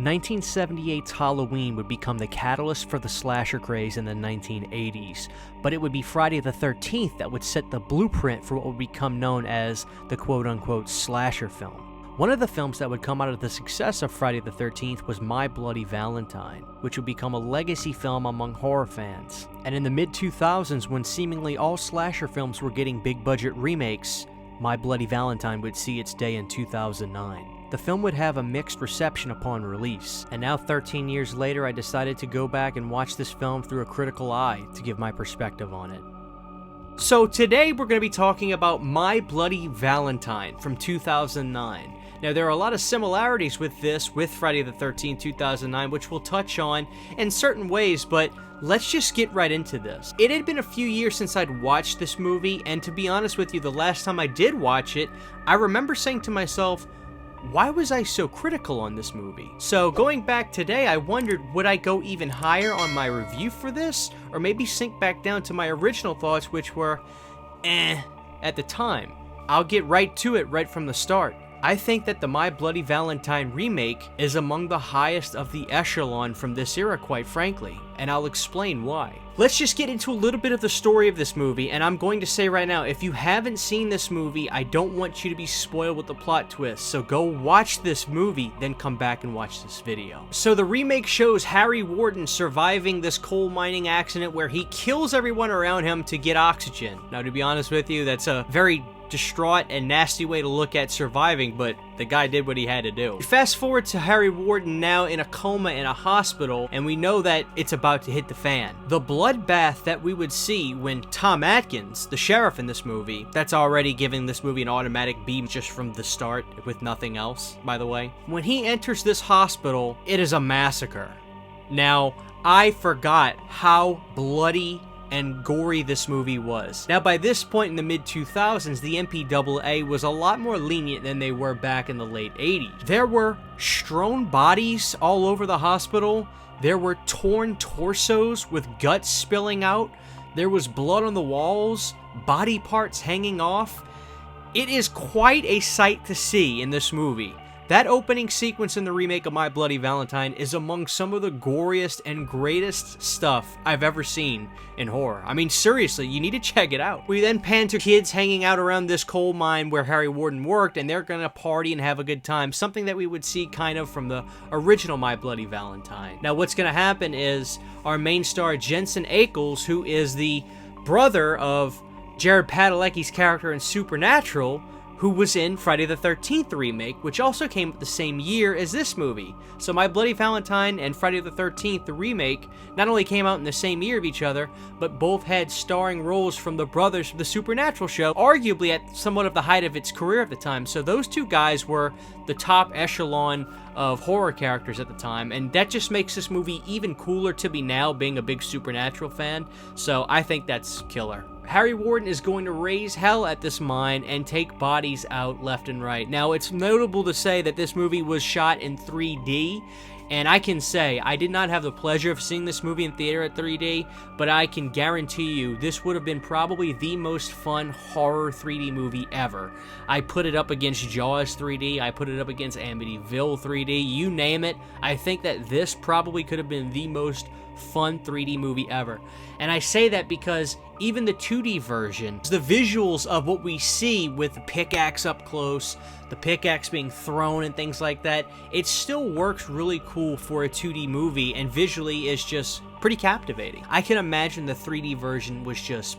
1978's Halloween would become the catalyst for the slasher craze in the 1980s, but it would be Friday the 13th that would set the blueprint for what would become known as the quote-unquote slasher film. One of the films that would come out of the success of Friday the 13th was My Bloody Valentine, which would become a legacy film among horror fans. And in the mid-2000s, when seemingly all slasher films were getting big-budget remakes, My Bloody Valentine would see its day in 2009. The film would have a mixed reception upon release, and now 13 years later I decided to go back and watch this film through a critical eye to give my perspective on it. So today we're going to be talking about My Bloody Valentine from 2009. Now, there are a lot of similarities with this, with Friday the 13th, 2009, which we'll touch on in certain ways, but let's just get right into this. It had been a few years since I'd watched this movie, and to be honest with you, the last time I did watch it, I remember saying to myself, why was I so critical on this movie? So going back today, I wondered, would I go even higher on my review for this, or maybe sink back down to my original thoughts, which were, at the time. I'll get right to it right from the start. I think that the My Bloody Valentine remake is among the highest of the echelon from this era, quite frankly, and I'll explain why. Let's just get into a little bit of the story of this movie, and I'm going to say right now, if you haven't seen this movie, I don't want you to be spoiled with the plot twist, so go watch this movie, then come back and watch this video. So the remake shows Harry Warden surviving this coal mining accident where he kills everyone around him to get oxygen. Now, to be honest with you, that's a very distraught and nasty way to look at surviving, but the guy did what he had to do. Fast forward to Harry Warden now in a coma in a hospital, and we know that it's about to hit the fan. The bloodbath that we would see when Tom Atkins, the sheriff in this movie, that's already giving this movie an automatic B just from the start with nothing else, by the way. When he enters this hospital, it is a massacre. Now, I forgot how bloody and gory this movie was. Now, by this point in the mid-2000s, the MPAA was a lot more lenient than they were back in the late 80s. There were strewn bodies all over the hospital. There were torn torsos with guts spilling out. There was blood on the walls, body parts hanging off. It is quite a sight to see in this movie. That opening sequence in the remake of My Bloody Valentine is among some of the goriest and greatest stuff I've ever seen in horror. I mean, seriously, you need to check it out. We then pan to kids hanging out around this coal mine where Harry Warden worked, and they're gonna party and have a good time, something that we would see kind of from the original My Bloody Valentine. Now, what's gonna happen is our main star, Jensen Ackles, who is the brother of Jared Padalecki's character in Supernatural, who was in Friday the 13th remake, which also came out the same year as this movie. So My Bloody Valentine and Friday the 13th, the remake, not only came out in the same year of each other, but both had starring roles from the brothers from the Supernatural show, arguably at somewhat of the height of its career at the time. So those two guys were the top echelon of horror characters at the time, and that just makes this movie even cooler to me now, being a big Supernatural fan. So I think that's killer. Harry Warden is going to raise hell at this mine and take bodies out left and right. Now, it's notable to say that this movie was shot in 3D, and I can say I did not have the pleasure of seeing this movie in theater at 3D, but I can guarantee you this would have been probably the most fun horror 3D movie ever. I put it up against Jaws 3D, I put it up against Amityville 3D, you name it. I think that this probably could have been the most fun 3D movie ever. And I say that because even the 2D version, the visuals of what we see with the pickaxe up close, the pickaxe being thrown and things like that, it still works really cool for a 2D movie, and visually is just pretty captivating. I can imagine the 3D version was just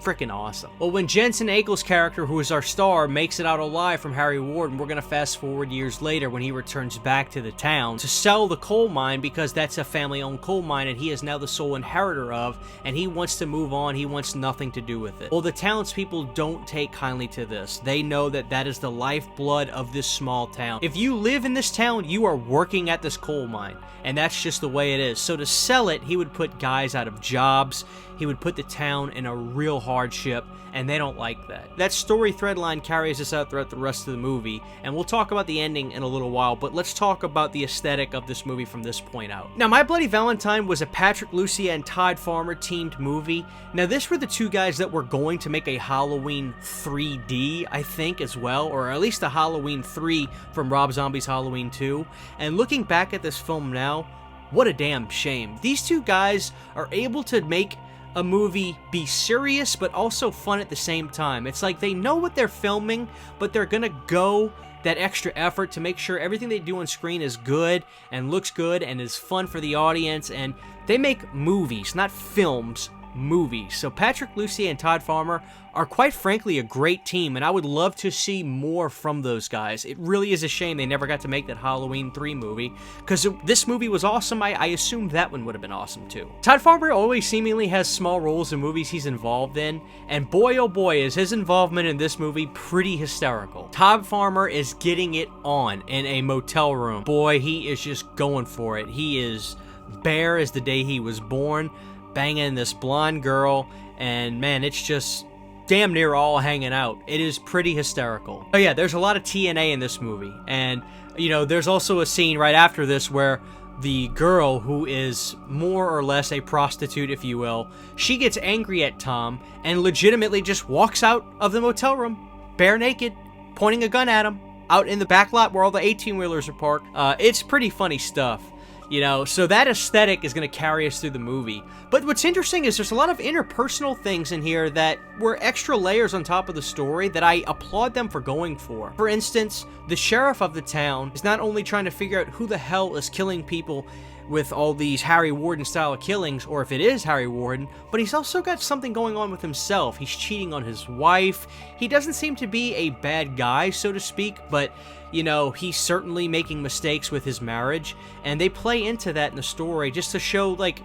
freaking awesome. Well, when Jensen Ackles' character, who is our star, makes it out alive from Harry Warden, we're gonna fast forward years later when he returns back to the town to sell the coal mine, because that's a family-owned coal mine and he is now the sole inheritor of, and he wants to move on. He wants nothing to do with it. Well, the townspeople don't take kindly to this. They know that that is the lifeblood of this small town. If you live in this town, you are working at this coal mine, and that's just the way it is. So to sell it, he would put guys out of jobs. He would put the town in a real hardship, and they don't like that. That story thread line carries us out throughout the rest of the movie, and we'll talk about the ending in a little while, but let's talk about the aesthetic of this movie from this point out. Now, My Bloody Valentine was a Patrick Lussier and Todd Farmer teamed movie. Now, this were the two guys that were going to make a Halloween 3D, I think, as well, or at least a Halloween 3 from Rob Zombie's Halloween 2. And looking back at this film now, what a damn shame. These two guys are able to make a movie be serious but also fun at the same time. It's like they know what they're filming, but they're gonna go that extra effort to make sure everything they do on screen is good and looks good and is fun for the audience, and they make movies, not films, movies. So Patrick Lussier and Todd Farmer are quite frankly a great team, and I would love to see more from those guys. It really is a shame they never got to make that Halloween 3 movie, because this movie was awesome. I assumed that one would have been awesome too. Todd Farmer always seemingly has small roles in movies he's involved in, and boy oh boy is his involvement in this movie pretty hysterical. Todd Farmer is getting it on in a motel room. Boy, he is just going for it. He is bare as the day he was born, banging this blonde girl, and man, it's just damn near all hanging out. It is pretty hysterical. Oh yeah, there's a lot of TNA in this movie, and you know, there's also a scene right after this where the girl, who is more or less a prostitute, if you will, she gets angry at Tom and legitimately just walks out of the motel room, bare naked, pointing a gun at him, out in the back lot where all the 18-wheelers are parked. It's pretty funny stuff. You know, so that aesthetic is going to carry us through the movie. But what's interesting is there's a lot of interpersonal things in here that were extra layers on top of the story that I applaud them for going for. For instance, the sheriff of the town is not only trying to figure out who the hell is killing people with all these Harry Warden style killings, or if it is Harry Warden, but he's also got something going on with himself. He's cheating on his wife. He doesn't seem to be a bad guy, so to speak, but you know, he's certainly making mistakes with his marriage, and they play into that in the story just to show, like,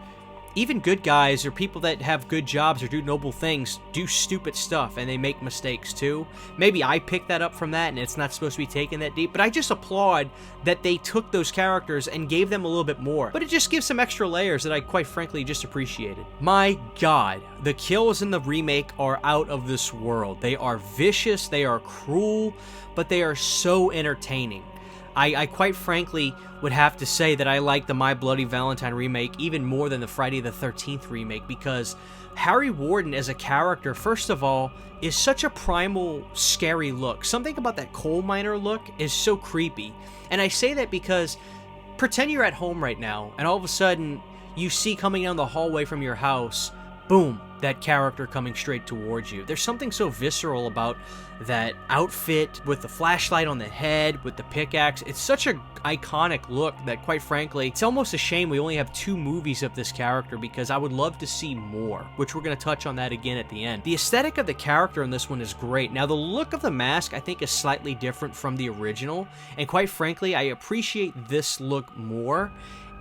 even good guys or people that have good jobs or do noble things do stupid stuff, and they make mistakes too. Maybe I picked that up from that and it's not supposed to be taken that deep, but I just applaud that they took those characters and gave them a little bit more. But it just gives some extra layers that I quite frankly just appreciated. My God, the kills in the remake are out of this world. They are vicious, they are cruel, but they are so entertaining. I quite frankly would have to say that I like the My Bloody Valentine remake even more than the Friday the 13th remake, because Harry Warden as a character, first of all, is such a primal, scary look. Something about that coal miner look is so creepy. And I say that because pretend you're at home right now, and all of a sudden you see coming down the hallway from your house, boom, that character coming straight towards you. There's something so visceral about that outfit with the flashlight on the head, with the pickaxe. It's such an iconic look that, quite frankly, it's almost a shame we only have 2 movies of this character, because I would love to see more, which we're going to touch on that again at the end. The aesthetic of the character in this one is great. Now, the look of the mask, I think, is slightly different from the original, and quite frankly, I appreciate this look more.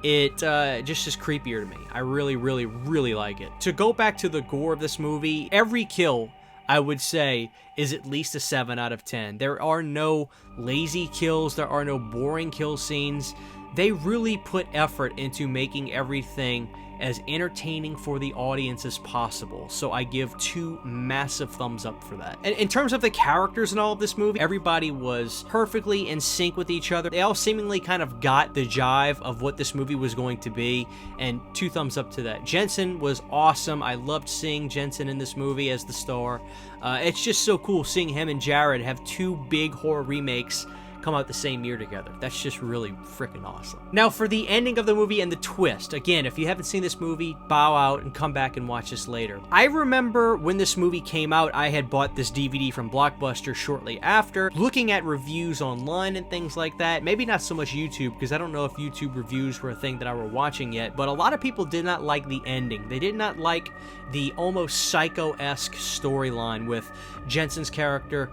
It just is creepier to me. I really, really, really like it. To go back to the gore of this movie, every kill, I would say, is at least a 7 out of 10. There are no lazy kills. There are no boring kill scenes. They really put effort into making everything as entertaining for the audience as possible. So I give 2 massive thumbs up for that. And in terms of the characters in all of this movie, everybody was perfectly in sync with each other. They all seemingly kind of got the jive of what this movie was going to be, and 2 thumbs up to that. Jensen was awesome. I loved seeing Jensen in this movie as the star. It's just so cool seeing him and Jared have 2 big horror remakes come out the same year together. That's just really freaking awesome. Now, for the ending of the movie and the twist, again, if you haven't seen this movie, bow out and come back and watch this later. I remember when this movie came out, I had bought this DVD from Blockbuster shortly after, looking at reviews online and things like that. Maybe not so much YouTube, because I don't know if YouTube reviews were a thing that I were watching yet, but a lot of people did not like the ending. They did not like the almost psycho-esque storyline with Jensen's character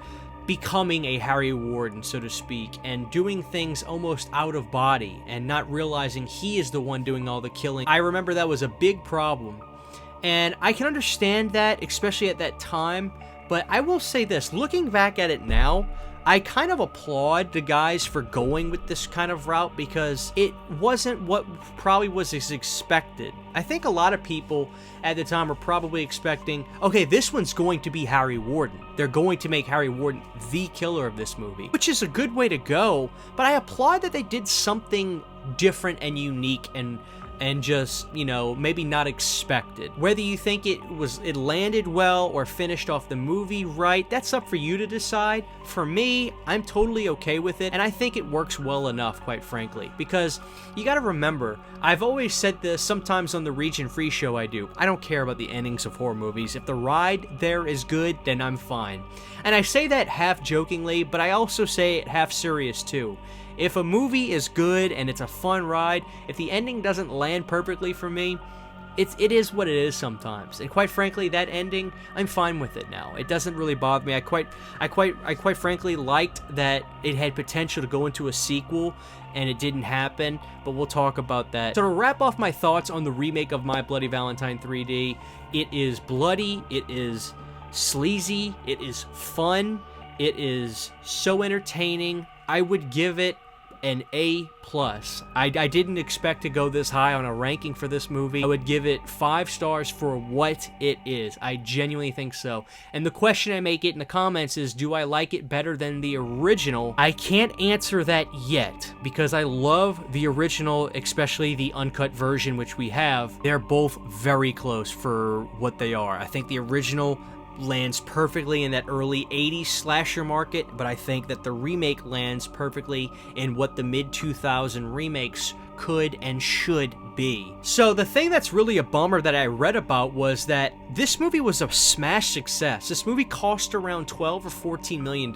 becoming a Harry Warden, so to speak, and doing things almost out of body and not realizing he is the one doing all the killing. I remember that was a big problem, and I can understand that, especially at that time, but I will say this, looking back at it now, I kind of applaud the guys for going with this kind of route because it wasn't what probably was as expected. I think a lot of people at the time were probably expecting, okay, this one's going to be Harry Warden. They're going to make Harry Warden the killer of this movie, which is a good way to go, but I applaud that they did something different and unique and just, you know, maybe not expected. Whether you think it landed well or finished off the movie right, that's up for you to decide. For me, I'm totally okay with it, and I think it works well enough, quite frankly, because you gotta remember, I've always said this, sometimes on the Region Free show I do, I don't care about the endings of horror movies. If the ride there is good, then I'm fine. And I say that half jokingly, but I also say it half serious too. If a movie is good and it's a fun ride, if the ending doesn't land perfectly for me, it is what it is sometimes. And quite frankly, that ending, I'm fine with it now. It doesn't really bother me. I quite frankly liked that it had potential to go into a sequel and it didn't happen, but we'll talk about that. So to wrap off my thoughts on the remake of My Bloody Valentine 3D, it is bloody, it is sleazy, it is fun, it is so entertaining. I would give it an A+. I didn't expect to go this high on a ranking for this movie. I would give it 5 stars for what it is. I genuinely think so. And the question I may get in the comments is, do I like it better than the original? I can't answer that yet, because I love the original, especially the uncut version, which we have. They're both very close for what they are. I think the original lands perfectly in that early 80s slasher market, but I think that the remake lands perfectly in what the mid-2000 remakes could and should be. So the thing that's really a bummer that I read about was that this movie was a smash success. This movie cost around $12 or $14 million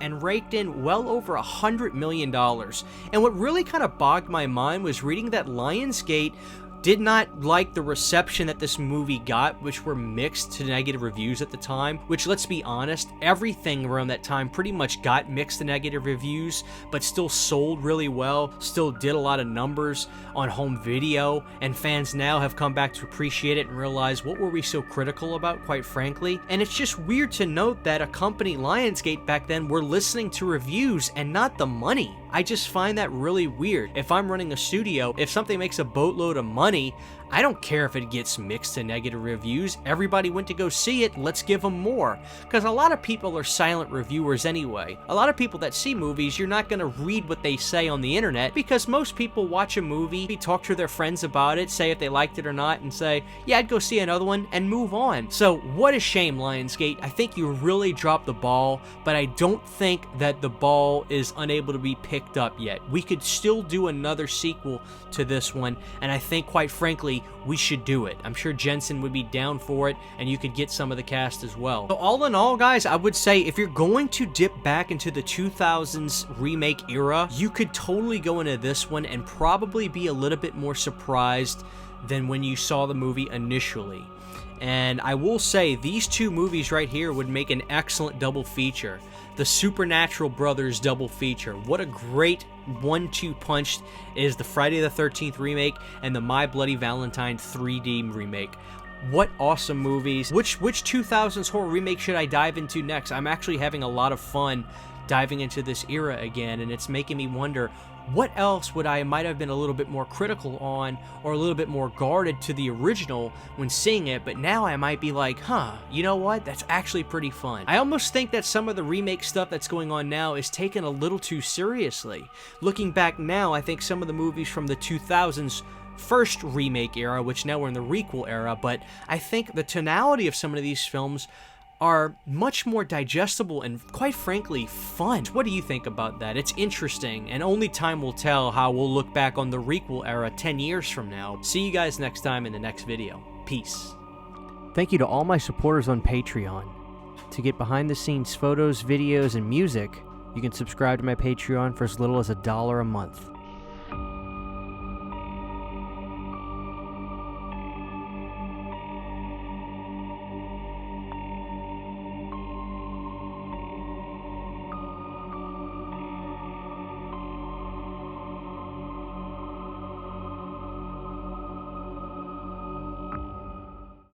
and raked in well over $100 million. And what really kind of bogged my mind was reading that Lionsgate did not like the reception that this movie got, which were mixed to negative reviews at the time, which, let's be honest, everything around that time pretty much got mixed to negative reviews, but still sold really well, still did a lot of numbers on home video, and fans now have come back to appreciate it and realize, what were we so critical about, quite frankly? And it's just weird to note that a company, Lionsgate, back then were listening to reviews and not the money. I just find that really weird. If I'm running a studio, if something makes a boatload of money, I don't care if it gets mixed to negative reviews. Everybody went to go see it, let's give them more. Because a lot of people are silent reviewers anyway. A lot of people that see movies, you're not going to read what they say on the internet, because most people watch a movie, talk to their friends about it, say if they liked it or not, and say, yeah, I'd go see another one, and move on. So what a shame, Lionsgate. I think you really dropped the ball, but I don't think that the ball is unable to be picked up yet. We could still do another sequel to this one, and I think, quite frankly, we should do it. I'm sure Jensen would be down for it, and you could get some of the cast as well. So all in all, guys, I would say if you're going to dip back into the 2000s remake era, you could totally go into this one and probably be a little bit more surprised than when you saw the movie initially. And I will say, these two movies right here would make an excellent double feature. The Supernatural Brothers double feature. What a great 1-2 punch is the Friday the 13th remake and the My Bloody Valentine 3D remake. What awesome movies. Which 2000s horror remake should I dive into next? I'm actually having a lot of fun diving into this era again, and it's making me wonder, what else would I might have been a little bit more critical on, or a little bit more guarded to the original when seeing it, but now I might be like, huh, you know what, that's actually pretty fun. I almost think that some of the remake stuff that's going on now is taken a little too seriously. Looking back now, I think some of the movies from the 2000s first remake era, which now we're in the requel era, but I think the tonality of some of these films are much more digestible and, quite frankly, fun. What do you think about that? It's interesting, and only time will tell how we'll look back on the requel era 10 years from now. See you guys next time in the next video. Peace. Thank you to all my supporters on Patreon. To get behind-the-scenes photos, videos, and music, you can subscribe to my Patreon for as little as $1 a month.